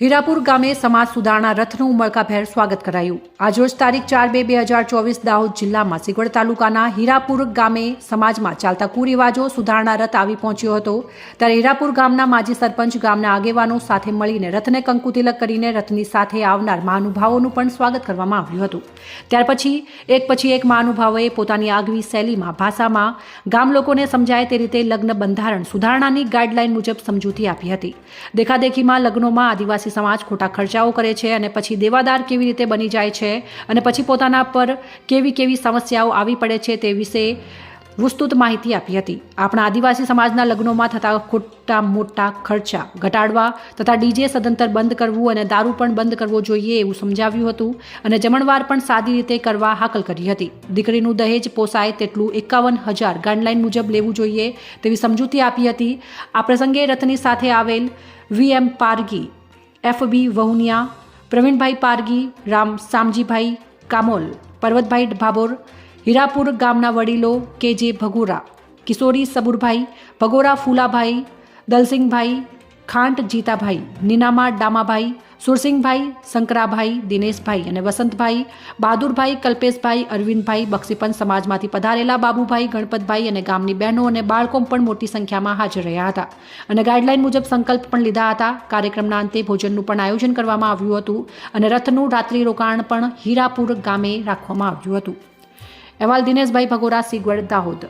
હીરાપુર ગામે સમાજ સુધારણા રથનું ઉમળકાભેર સ્વાગત કરાયું। આજરોજ તારીખ 4/2/2024 દાહોદ જિલ્લામાં સિગવડ તાલુકાના હીરાપુર ગામે સમાજમાં ચાલતા કુરિવાજો સુધારણા રથ આવી પહોંચ્યો હતો। ત્યારે હીરાપુર ગામના માજી સરપંચ ગામના આગેવાનો સાથે મળીને રથને કંકુતિલક કરીને રથની સાથે આવનાર મહાનુભાવોનું પણ સ્વાગત કરવામાં આવ્યું હતું। ત્યાર પછી એક મહાનુભાવોએ પોતાની આગવી શૈલીમાં ભાષામાં ગામ લોકોને સમજાય તે રીતે લગ્ન બંધારણ સુધારણાની ગાઈડલાઈન મુજબ સમજૂતી આપી હતી। દેખાદેખીમાં લગ્નોમાં આદિવાસી સમાજ ખોટા ખર્ચાઓ કરે છે અને પછી દેવાદાર કેવી રીતે બની જાય છે અને પછી પોતાના પર કેવી સમસ્યાઓ આવી પડે છે તે વિશે વિસ્તૃત માહિતી આપી હતી। આપણા આદિવાસી સમાજના લગ્નોમાં થતા ખોટા મોટા ખર્ચા ઘટાડવા તથા ડીજે સદંતર બંધ કરવું અને દારૂ પણ બંધ કરવો જોઈએ એવું સમજાવ્યું હતું અને જમણવાર પણ સાદી રીતે કરવા હાકલ કરી હતી। દીકરીનું દહેજ પોસાય તેટલું 51,000 ગાઈડલાઈન મુજબ લેવું જોઈએ તેવી સમજૂતી આપી હતી। આ પ્રસંગે રથની સાથે આવેલ VM પારગી, FB વહુનિયા, પ્રવીણભાઈ પારગી, શામજીભાઈ કામોલ, પર્વતભાઈ ભાભોર, હીરાપુર ગામના વડીલો KJ ભગોરા, કિશોરી સબુરભાઈ ભગોરા, ફૂલાભાઈ, દલસિંહભાઈ, ખાંટ જીતાભાઈ, નીનામા ડામાભાઈ, સુરસિંહભાઈ, શંકરાભાઈ, દિનેશભાઈ અને વસંતભાઈ, બહાદુરભાઈ, કલ્પેશભાઈ, અરવિંદભાઈ, બક્ષીપંચ સમાજમાંથી પધારેલા બાબુભાઈ, ગણપતભાઈ અને ગામની બહેનો અને બાળકો પણ મોટી સંખ્યામાં હાજર રહ્યા હતા અને ગાઈડલાઈન મુજબ સંકલ્પ પણ લીધા હતા। કાર્યક્રમના અંતે ભોજનનું પણ આયોજન કરવામાં આવ્યું હતું અને રથનું રાત્રિ રોકાણ પણ હીરાપુર ગામે રાખવામાં આવ્યું હતું। અહેવાલ દિનેશભાઈ ભગોરા, સિગવડ, દાહોદ।